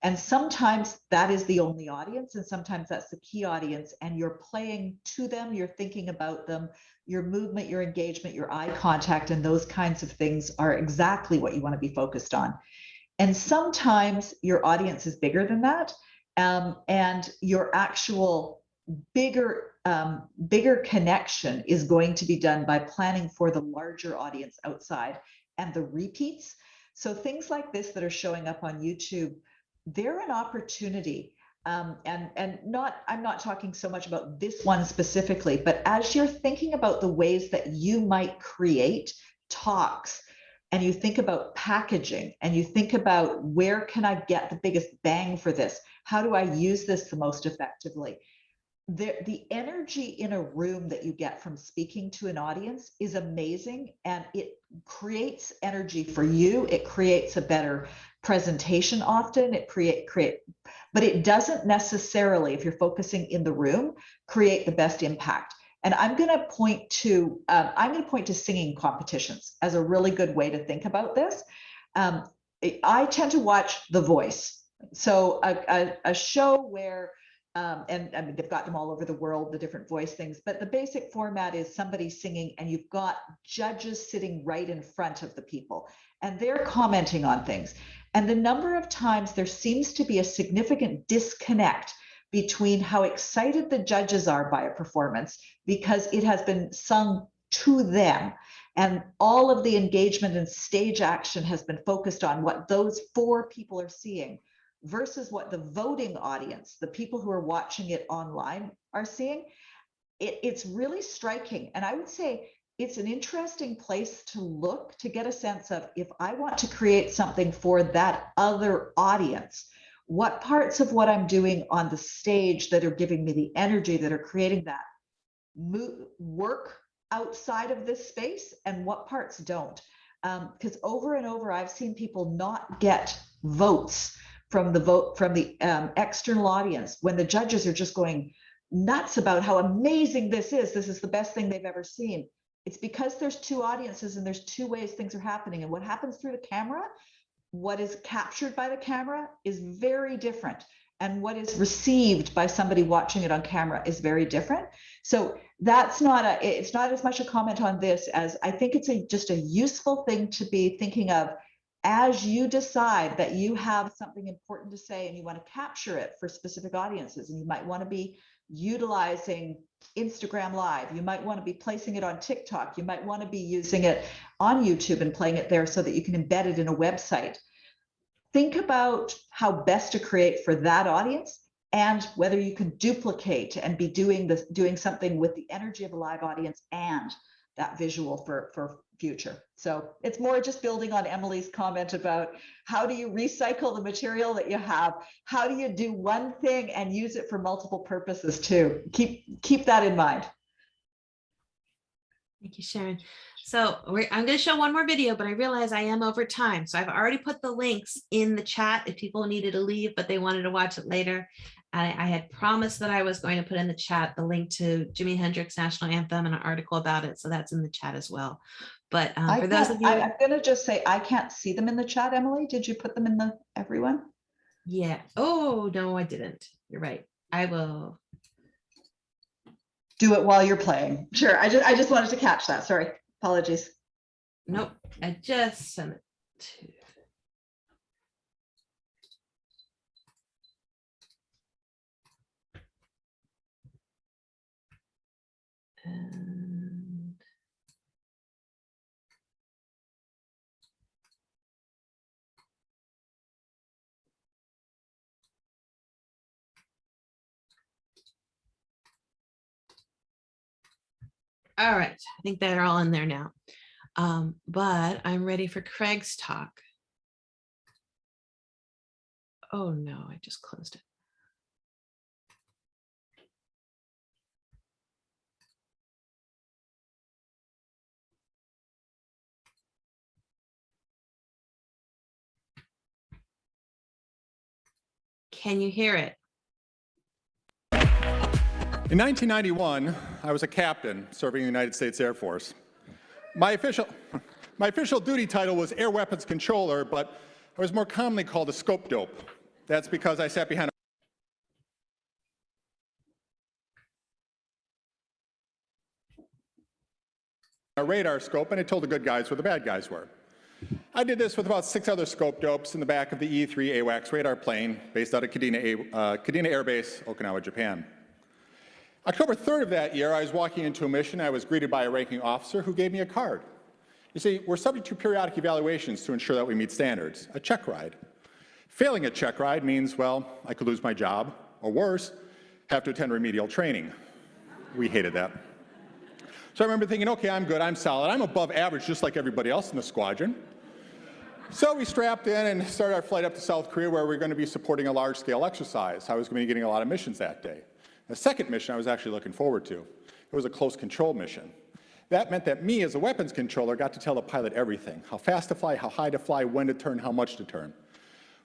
And sometimes that is the only audience, and sometimes that's the key audience, and you're playing to them, you're thinking about them, your movement, your engagement, your eye contact, and those kinds of things are exactly what you want to be focused on. And sometimes your audience is bigger than that. And your actual bigger connection is going to be done by planning for the larger audience outside and the repeats. So things like this that are showing up on YouTube, they're an opportunity. And I'm not talking so much about this one specifically, but as you're thinking about the ways that you might create talks, and you think about packaging, and you think about, where can I get the biggest bang for this? How do I use this the most effectively? The energy in a room that you get from speaking to an audience is amazing, and it creates energy for you. It creates a better presentation often. But it doesn't necessarily, if you're focusing in the room, create the best impact. And I'm going to point to singing competitions as a really good way to think about this. I tend to watch The Voice, so a show where, and I mean, they've got them all over the world, the different voice things, but the basic format is somebody singing, and you've got judges sitting right in front of the people, and they're commenting on things. And the number of times there seems to be a significant disconnect between how excited the judges are by a performance, because it has been sung to them, and all of the engagement and stage action has been focused on what those 4 people are seeing, versus what the voting audience, the people who are watching it online, are seeing. It's really striking. And I would say it's an interesting place to look to get a sense of, if I want to create something for that other audience, what parts of what I'm doing on the stage that are giving me the energy, that are creating that work outside of this space, and what parts don't. Because over and over, I've seen people not get votes from the external audience when the judges are just going nuts about how amazing this is. This is the best thing they've ever seen. It's because there's two audiences and there's two ways things are happening. And what happens through the camera, what is captured by the camera is very different. And what is received by somebody watching it on camera is very different. So it's not as much a comment on this as I think it's just a useful thing to be thinking of as you decide that you have something important to say and you want to capture it for specific audiences. And you might want to be utilizing Instagram Live. You might want to be placing it on TikTok. You might want to be using it on YouTube and playing it there so that you can embed it in a website. Think about how best to create for that audience and whether you can duplicate and be doing something with the energy of a live audience and that visual for future. So it's more just building on Emily's comment about how do you recycle the material that you have? How do you do one thing and use it for multiple purposes too? Keep that in mind. Thank you, Sharon. So I'm going to show one more video, but I realize I am over time. So I've already put the links in the chat if people needed to leave, but they wanted to watch it later. I had promised that I was going to put in the chat the link to Jimi Hendrix National Anthem and an article about it. So that's in the chat as well. But for those of you, I'm going to just say, I can't see them in the chat, Emily. Did you put them in everyone? Yeah. Oh, no, I didn't. You're right. I will. Do it while you're playing. Sure. I just wanted to catch that. Sorry. Apologies. Nope. I just sent it to. And all right, I think they're all in there now. But I'm ready for Craig's talk. Oh no, I just closed it. Can you hear it? In 1991, I was a captain serving in the United States Air Force. My official duty title was Air Weapons Controller, but I was more commonly called a scope dope. That's because I sat behind a radar scope and I told the good guys where the bad guys were. I did this with about 6 other scope dopes in the back of the E-3 AWACS radar plane based out of Kadena Air Base, Okinawa, Japan. October 3rd of that year, I was walking into a mission. I was greeted by a ranking officer who gave me a card. You see, we're subject to periodic evaluations to ensure that we meet standards, a check ride. Failing a check ride means, well, I could lose my job, or worse, have to attend remedial training. We hated that. So I remember thinking, okay, I'm good, I'm solid, I'm above average just like everybody else in the squadron. So we strapped in and started our flight up to South Korea where we're going to be supporting a large-scale exercise. I was going to be getting a lot of missions that day. The second mission I was actually looking forward to. It was a close control mission. That meant that me as a weapons controller got to tell the pilot everything. How fast to fly, how high to fly, when to turn, how much to turn.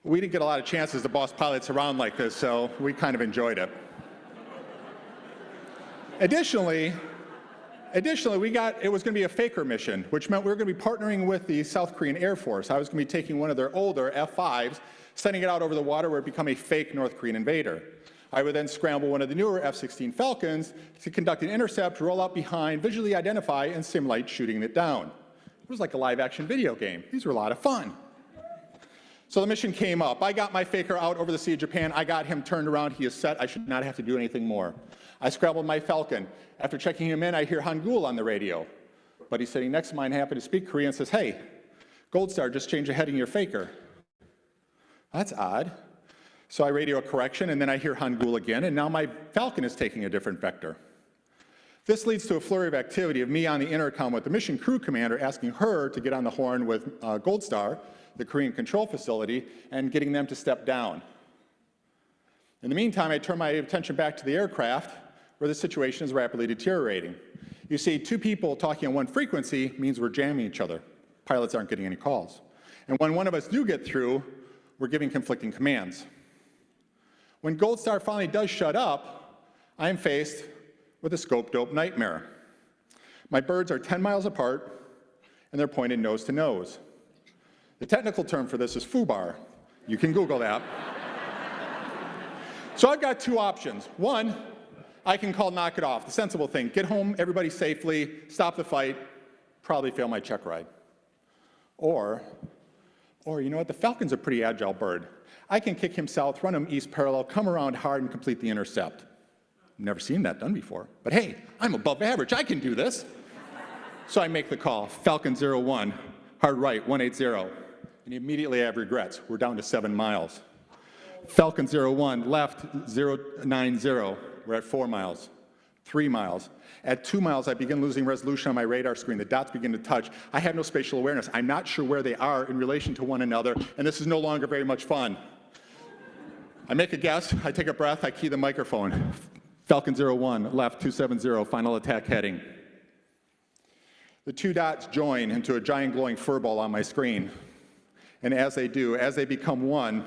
We didn't get a lot of chances to boss pilots around like this, so we kind of enjoyed it. Additionally, it was going to be a faker mission, which meant we were going to be partnering with the South Korean Air Force. I was going to be taking one of their older F-5s, sending it out over the water where it would become a fake North Korean invader. I would then scramble one of the newer F-16 Falcons to conduct an intercept, roll out behind, visually identify, and simulate shooting it down. It was like a live-action video game. These were a lot of fun. So the mission came up. I got my faker out over the Sea of Japan. I got him turned around. He is set. I should not have to do anything more. I scrambled my Falcon. After checking him in, I hear Hangul on the radio. But he's sitting next to mine, happy to speak Korean, and says, "Hey, Gold Star, just change the heading of your faker." That's odd. So I radio a correction, and then I hear Hangul again, and now my Falcon is taking a different vector. This leads to a flurry of activity of me on the intercom with the mission crew commander asking her to get on the horn with Gold Star, the Korean control facility, and getting them to step down. In the meantime, I turn my attention back to the aircraft, where the situation is rapidly deteriorating. You see, two people talking on one frequency means we're jamming each other. Pilots aren't getting any calls. And when one of us do get through, we're giving conflicting commands. When Gold Star finally does shut up, I am faced with a scope-dope nightmare. My birds are 10 miles apart, and they're pointed nose to nose. The technical term for this is FUBAR. You can Google that. So I've got two options. One, I can call knock it off, the sensible thing. Get home, everybody safely, stop the fight, probably fail my check ride. Or you know what, the Falcon's a pretty agile bird. I can kick him south, run him east parallel, come around hard and complete the intercept. Never seen that done before, but hey, I'm above average, I can do this. So I make the call, Falcon 01, hard right, 180. And immediately I have regrets, we're down to 7 miles. Falcon 01, left 090, we're at 4 miles, 3 miles. At 2 miles, I begin losing resolution on my radar screen. The dots begin to touch. I have no spatial awareness. I'm not sure where they are in relation to one another, and this is no longer very much fun. I make a guess, I take a breath, I key the microphone. Falcon 01, left 270, final attack heading. The two dots join into a giant glowing furball on my screen. And as they do, as they become one,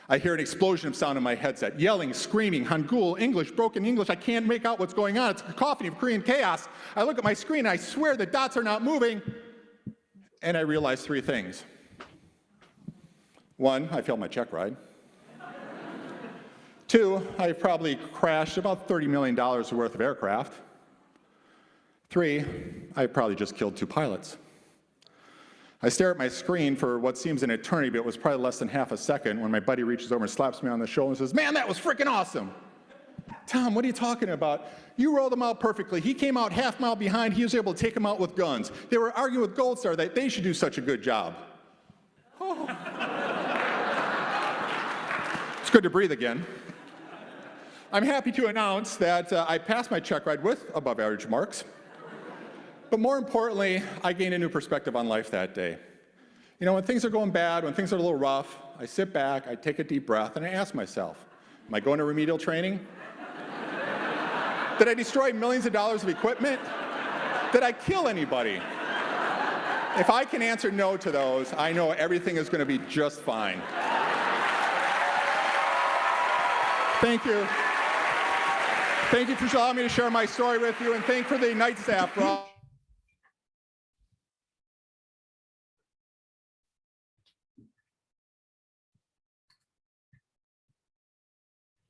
I hear an explosion of sound in my headset. Yelling, screaming, Hangul, English, broken English. I can't make out what's going on. It's a cacophony of Korean chaos. I look at my screen and I swear the dots are not moving. And I realize 3 things. 1, I failed my check ride. 2, I've probably crashed about $30 million worth of aircraft. 3, I probably just killed 2 pilots. I stare at my screen for what seems an eternity, but it was probably less than half a second when my buddy reaches over and slaps me on the shoulder and says, "Man, that was freaking awesome." Tom, what are you talking about? You rolled him out perfectly. He came out half mile behind. He was able to take him out with guns. They were arguing with Gold Star that they should do such a good job. Oh. It's good to breathe again. I'm happy to announce that I passed my check ride with above average marks. But more importantly, I gained a new perspective on life that day. You know, when things are going bad, when things are a little rough, I sit back, I take a deep breath, and I ask myself, am I going to remedial training? Did I destroy millions of dollars of equipment? Did I kill anybody? If I can answer no to those, I know everything is going to be just fine. Thank you. Thank you for allowing me to share my story with you, and thank you for the Ignite staff for all.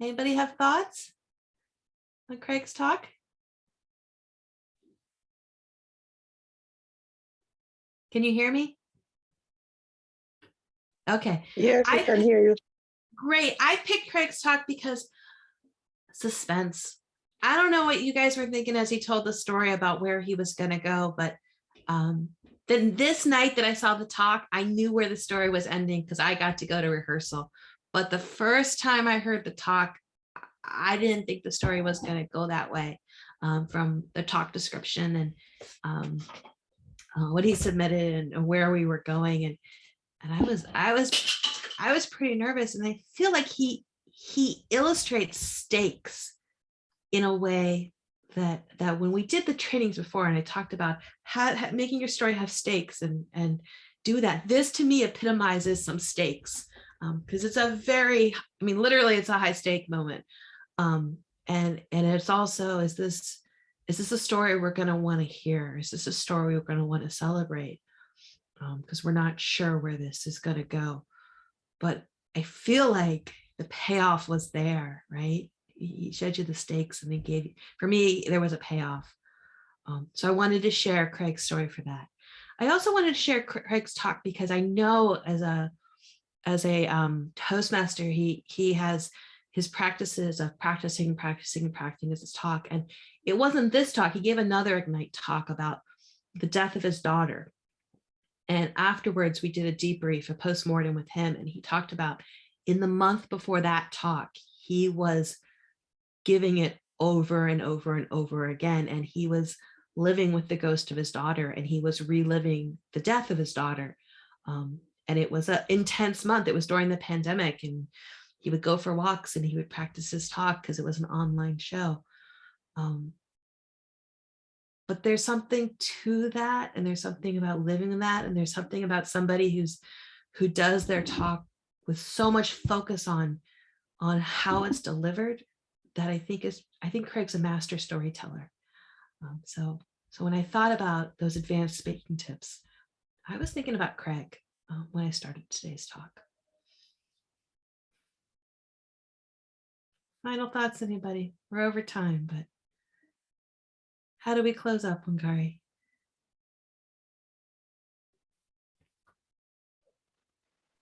Anybody have thoughts on Craig's talk? Can you hear me? Okay. Yes, I can hear you. Great. I picked Craig's talk because suspense. I don't know what you guys were thinking as he told the story about where he was going to go, but then this night that I saw the talk, I knew where the story was ending because I got to go to rehearsal. But the first time I heard the talk, I didn't think the story was going to go that way from the talk description and what he submitted and where we were going. And I was pretty nervous, and I feel like he illustrates stakes in a way that when we did the trainings before, and I talked about making your story have stakes and do that, this to me epitomizes some stakes. Because it's a very, I mean, literally it's a high stake moment. And it's also, is this a story we're going to want to hear? Is this a story we're going to want to celebrate? Because we're not sure where this is going to go. But I feel like the payoff was there, right? He showed you the stakes and they gave you, for me, there was a payoff. So I wanted to share Craig's story for that. I also wanted to share Craig's talk because I know as a Toastmaster, he has his practices of practicing as his talk. And it wasn't this talk. He gave another Ignite talk about the death of his daughter. And afterwards, we did a debrief, a postmortem with him. And he talked about in the month before that talk, he was giving it over and over and over again. And he was living with the ghost of his daughter, and he was reliving the death of his daughter. And it was an intense month. It was during the pandemic, and he would go for walks and he would practice his talk because it was an online show. But but there's something to that, and there's something about living in that, and there's something about somebody who does their talk with so much focus on how it's delivered, that I think Craig's a master storyteller. So when I thought about those advanced speaking tips, I was thinking about Craig when I started today's talk. Final thoughts, anybody? We're over time, but how do we close up, Wangari?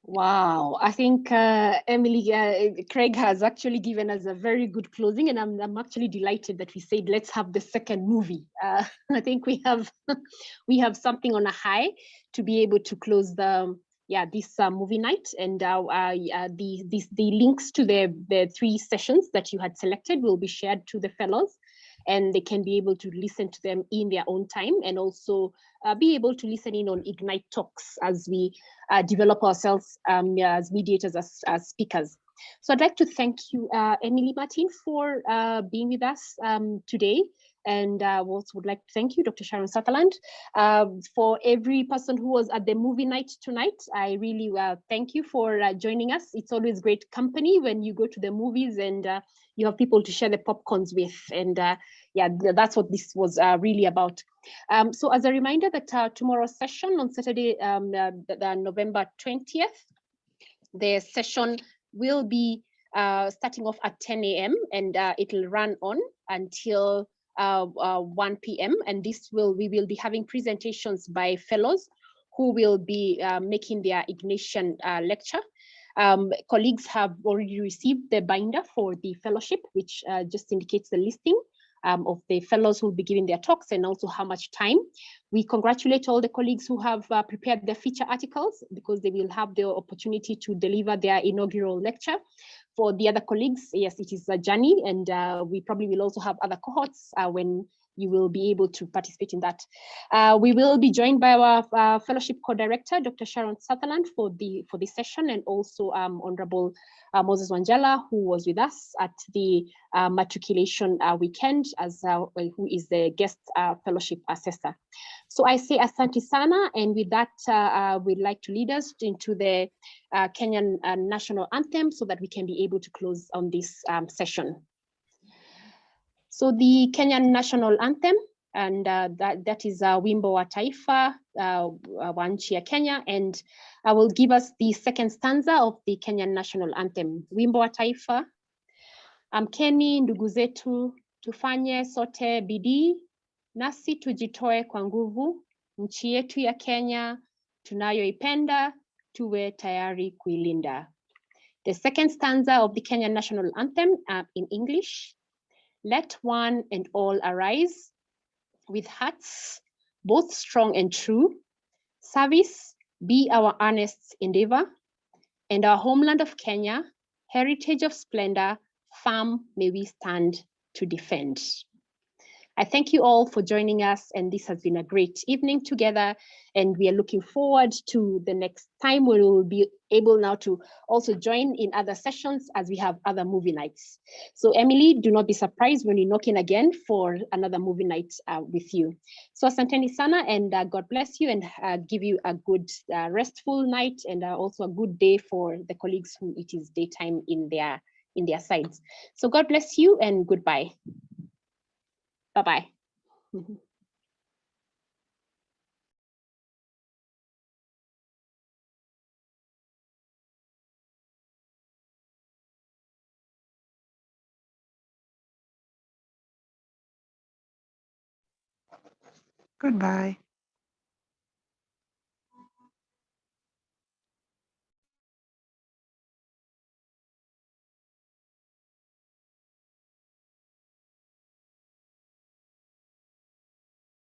Wow, I think Emily, Craig has actually given us a very good closing, and I'm actually delighted that we said let's have the second movie. I think we have something on a high to be able to close this movie night, and the links to the 3 sessions that you had selected will be shared to the fellows, and they can be able to listen to them in their own time, and also be able to listen in on Ignite Talks as we develop ourselves as mediators, as speakers. So I'd like to thank you, Emily Martin, for being with us today. And also would like to thank you, Dr. Sharon Sutherland, for every person who was at the movie night tonight. I really thank you for joining us. It's always great company when you go to the movies and you have people to share the popcorns with. And yeah, that's what this was really about. So as a reminder that tomorrow's session on Saturday, the November 20th, the session will be starting off at 10 a.m. and it'll run on until 1 p.m. and we will be having presentations by fellows who will be making their Ignatian lecture. Colleagues have already received the binder for the fellowship, which just indicates the listing of the fellows who will be giving their talks and also how much time. We congratulate all the colleagues who have prepared their feature articles, because they will have the opportunity to deliver their inaugural lecture. For the other colleagues, yes, it is a journey, and we probably will also have other cohorts when you will be able to participate in that. We will be joined by our fellowship co-director, Dr. Sharon Sutherland, for this session, and also Honorable Moses Wanjala, who was with us at the matriculation weekend, as who is the guest fellowship assessor. So I say asante sana, and with that, we'd like to lead us into the Kenyan national anthem so that we can be able to close on this session. So the Kenyan national anthem, and that is Wimbo wa Taifa wa nchi ya Kenya, and I will give us the second stanza of the Kenyan national anthem. Wimbo wa Taifa. Amkeni ndugu zetu, tufanye sote bidii, nasi tujitoe kwa nguvu, nchi yetu ya Kenya tunayoipenda, tuwe tayari kuilinda. The second stanza of the Kenyan national anthem in English. Let one and all arise with hearts both strong and true. Service be our earnest endeavor, and our homeland of Kenya, heritage of splendor, firm may we stand to defend. I thank you all for joining us, and this has been a great evening together, and we are looking forward to the next time when we will be able now to also join in other sessions as we have other movie nights. So Emily, do not be surprised when we knock in again for another movie night with you. So asanteni sana, and God bless you, and give you a good restful night, and also a good day for the colleagues who it is daytime in their sides. So God bless you, and goodbye. Bye-bye. Goodbye.